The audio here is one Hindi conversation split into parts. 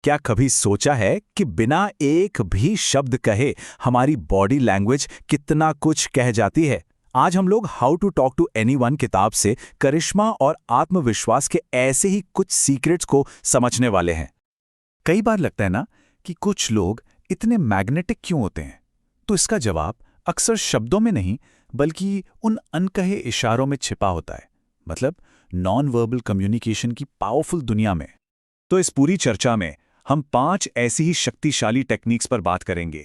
क्या कभी सोचा है कि बिना एक भी शब्द कहे हमारी बॉडी लैंग्वेज कितना कुछ कह जाती है? आज हम लोग how to talk to anyone किताब से करिश्मा और आत्मविश्वास के ऐसे ही कुछ सीक्रेट्स को समझने वाले हैं। कई बार लगता है ना कि कुछ लोग इतने मैग्नेटिक क्यों होते हैं? तो इसका जवाब अक्सर शब्दों में नहीं बल्कि उन अनकहे इशारों में छिपा होता है। मतलब नॉन वर्बल कम्युनिकेशन की पावरफुल दुनिया में। तो इस पूरी चर्चा में हम 5 ऐसी ही शक्तिशाली टेक्निक्स पर बात करेंगे।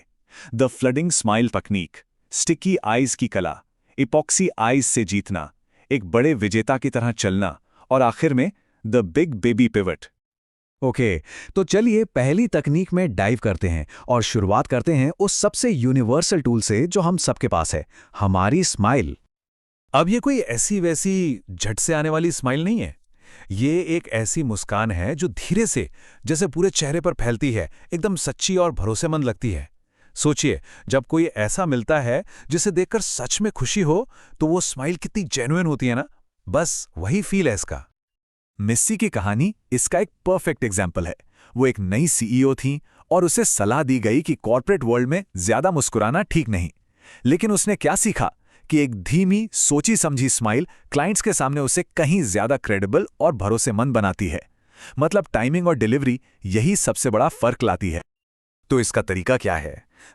The flooding smile technique, sticky eyes की कला, इपॉक्सी आइज से जीतना, एक बड़े विजेता की तरह चलना और आखिर में the big baby pivot. Okay, तो चलिए पहली तकनीक में डाइव करते हैं और शुरुआत करते हैं उस सबसे यूनिवर्सल टूल से जो हम सबके पास है, हमारी स्माइल। अब ये कोई ऐसी वैसी झट से आने वाली स्माइल नहीं है। ये एक ऐसी मुस्कान है जो धीरे से जैसे पूरे चेहरे पर फैलती है, एकदम सच्ची और भरोसेमंद लगती है। सोचिए, जब कोई ऐसा मिलता है जिसे देखकर सच में खुशी हो, तो वो स्माइल कितनी जेन्युइन होती है ना। बस वही फील है इसका। मेस्सी की कहानी इसका एक परफेक्ट एग्जाम्पल है। वो एक नई सीईओ थी और उसे सलाह दी गई कि कॉर्पोरेट वर्ल्ड में ज्यादा मुस्कुराना ठीक नहीं। लेकिन उसने क्या सीखा कि एक धीमी सोची समझी स्माइल क्लाइंट्स के सामने उसे कहीं ज्यादा क्रेडिबल और भरोसेमंद बनाती है। मतलब टाइमिंग और डिलीवरी यही सबसे बड़ा फर्क लाती है। तो इसका तरीका क्या है?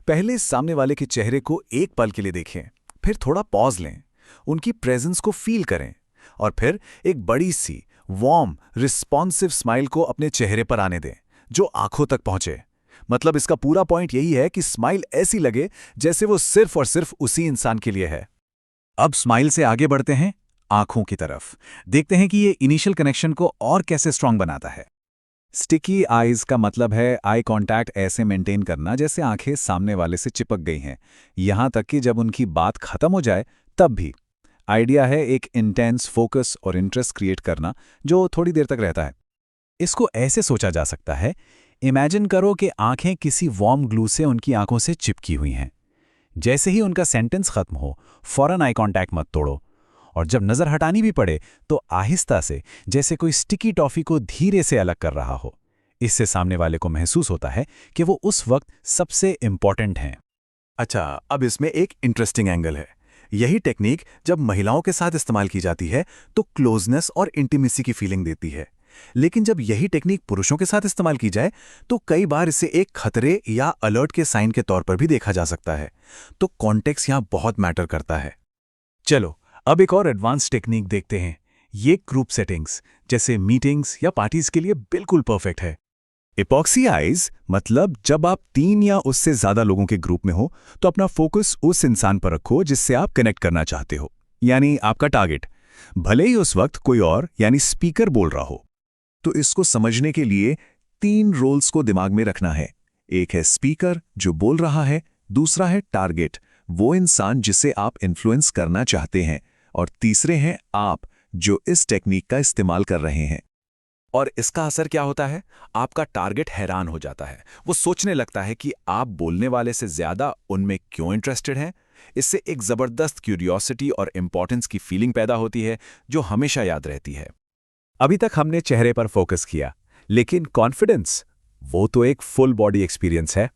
पहले सामने वाले के चेहरे को एक पल के लिए देखें, फिर थोड़ा पॉज लें, उनकी प्रेजेंस को फील करें और फिर एक बड़ी सी वार्म रिस्पॉन्सिव स्माइल को अपने चेहरे पर आने दें जो आंखों तक पहुंचे। मतलब इसका पूरा पॉइंट यही है कि स्माइल ऐसी लगे जैसे वो सिर्फ और सिर्फ उसी इंसान के लिए है। अब स्माइल से आगे बढ़ते हैं आंखों की तरफ। देखते हैं कि ये इनिशियल कनेक्शन को और कैसे स्ट्रांग बनाता है। स्टिकी आइज का मतलब है आई कांटेक्ट ऐसे मेंटेन करना जैसे आंखें सामने वाले से चिपक गई हैं, यहां तक कि जब उनकी बात खत्म हो जाए तब भी। आइडिया है एक इंटेंस फोकस और इंटरेस्ट क्रिएट करना जो थोड़ी देर तक रहता है। इसको ऐसे सोचा जा सकता है, इमेजिन करो कि आंखें किसी वार्म ग्लू से उनकी आंखों से चिपकी हुई हैं। जैसे ही उनका सेंटेंस खत्म हो, फौरन आई कांटेक्ट मत तोड़ो, और जब नजर हटानी भी पड़े तो आहिस्ता से, जैसे कोई स्टिकी टॉफी को धीरे से अलग कर रहा हो। इससे सामने वाले को महसूस होता है कि वो उस वक्त सबसे इंपॉर्टेंट हैं। अच्छा, अब इसमें एक इंटरेस्टिंग एंगल है। यही टेक्निक जब महिलाओं के साथ इस्तेमाल की जाती है तो क्लोजनेस और इंटीमेसी की फीलिंग देती है। लेकिन जब यही टेक्निक पुरुषों के साथ इस्तेमाल की जाए तो कई बार इसे एक खतरे या अलर्ट के साइन के तौर पर भी देखा जा सकता है। तो कॉन्टेक्स्ट यहां बहुत मैटर करता है। चलो अब एक और एडवांस टेक्निक देखते हैं। ये ग्रुप सेटिंग्स जैसे मीटिंग्स या पार्टीज के लिए बिल्कुल परफेक्ट है। इपॉक्सी आइज मतलब जब आप 3 या उससे ज्यादा लोगों के ग्रुप में हो तो अपना फोकस उस इंसान पर रखो जिससे आप कनेक्ट करना चाहते हो, यानी आपका टारगेट, भले ही उस वक्त कोई और यानी स्पीकर बोल रहा हो। तो इसको समझने के लिए 3 रोल्स को दिमाग में रखना है। एक है स्पीकर जो बोल रहा है, दूसरा है टारगेट, वो इंसान जिसे आप इन्फ्लुएंस करना चाहते हैं, और तीसरे हैं आप जो इस टेक्निक का इस्तेमाल कर रहे हैं। और इसका असर क्या होता है? आपका टारगेट हैरान हो जाता है। वो सोचने लगता है कि आप बोलने वाले से ज्यादा उनमें क्यों इंटरेस्टेड हैं। इससे एक जबरदस्त क्यूरियोसिटी और इंपॉर्टेंस की फीलिंग पैदा होती है जो हमेशा याद रहती है। अभी तक हमने चेहरे पर फोकस किया, लेकिन कॉन्फिडेंस वो तो एक फुल बॉडी एक्सपीरियंस है।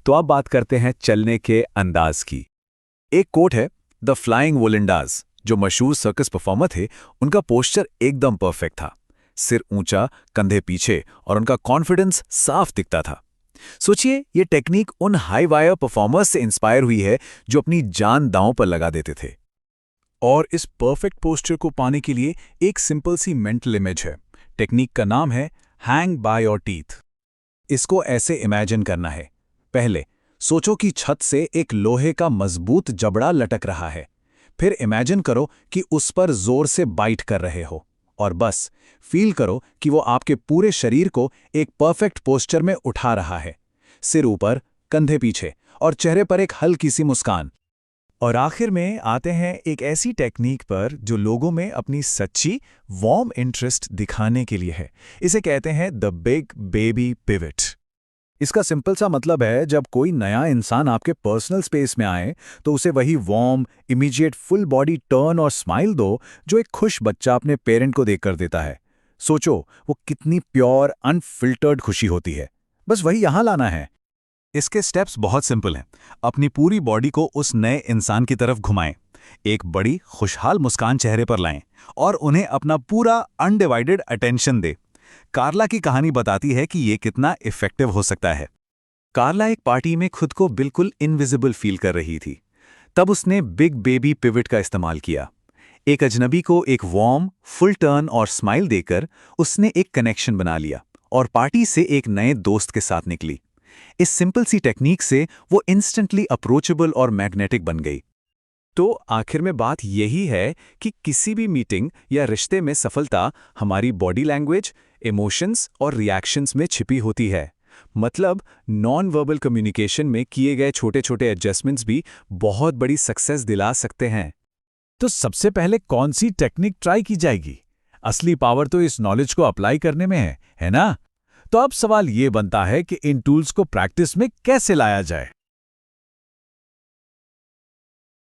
तो अब बात करते हैं चलने के अंदाज की। एक कोट है द फ्लाइंग वोलिंडाज, जो मशहूर सर्कस परफॉर्मर थे। उनका पोस्चर एकदम परफेक्ट था, सिर ऊंचा, कंधे पीछे, और उनका कॉन्फिडेंस साफ दिखता था। सोचिए, ये टेक्निक उन हाई वायर परफॉर्मर्स से इंस्पायर हुई है जो अपनी जान दांव पर लगा देते थे। और इस परफेक्ट पोस्चर को पाने के लिए एक सिंपल सी मेंटल इमेज है। टेक्निक का नाम है हैंग बाय योर टीथ। इसको ऐसे इमेजिन करना है। पहले सोचो कि छत से एक लोहे का मजबूत जबड़ा लटक रहा है। फिर इमेजिन करो कि उस पर जोर से बाइट कर रहे हो, और बस फील करो कि वो आपके पूरे शरीर को एक परफेक्ट पोस्चर में उठा रहा है। सिर ऊपर, कंधे पीछे, और चेहरे पर एक हल्की सी मुस्कान। और आखिर में आते हैं एक ऐसी टेक्निक पर जो लोगों में अपनी सच्ची वार्म इंटरेस्ट दिखाने के लिए है। इसे कहते हैं द बिग बेबी पिवट। इसका सिंपल सा मतलब है, जब कोई नया इंसान आपके पर्सनल स्पेस में आए तो उसे वही warm, immediate full body turn और स्माइल दो जो एक खुश बच्चा अपने पेरेंट को देखकर देता है। सोचो वो कितनी प्योर, अनफिल्टर्ड खुशी होती है। बस वही यहां लाना है। इसके स्टेप्स बहुत सिंपल हैं। अपनी पूरी बॉडी को उस नए इंसान की तरफ घुमाएं, एक बड़ी खुशहाल मुस्कान चेहरे पर लाएं और उन्हें अपना पूरा अनडिवाइडेड अटेंशन दें। कार्ला की कहानी बताती है कि ये कितना इफेक्टिव हो सकता है। कार्ला एक पार्टी में खुद को बिल्कुल इनविजिबल फील कर रही थी। तब उसने बिग बेबी पिवट का इस्तेमाल किया। एक अजनबी को एक वार्म, फुल टर्न और स्माइल देकर उसने एक कनेक्शन बना लिया और पार्टी से एक नए दोस्त के साथ निकली। इस सिंपल सी टेक्निक से वो इंस्टेंटली अप्रोचेबल और मैग्नेटिक बन गई। तो आखिर में बात यही है कि किसी भी मीटिंग या रिश्ते में सफलता हमारी बॉडी लैंग्वेज, इमोशंस और रिएक्शंस में छिपी होती है। मतलब नॉन वर्बल कम्युनिकेशन में किए गए छोटे छोटे एडजस्टमेंट्स भी बहुत बड़ी सक्सेस दिला सकते हैं। तो सबसे पहले कौन सी टेक्निक ट्राई की जाएगी? असली पावर तो इस नॉलेज को अप्लाई करने में है ना? तो अब सवाल ये बनता है कि इन टूल्स को प्रैक्टिस में कैसे लाया जाए।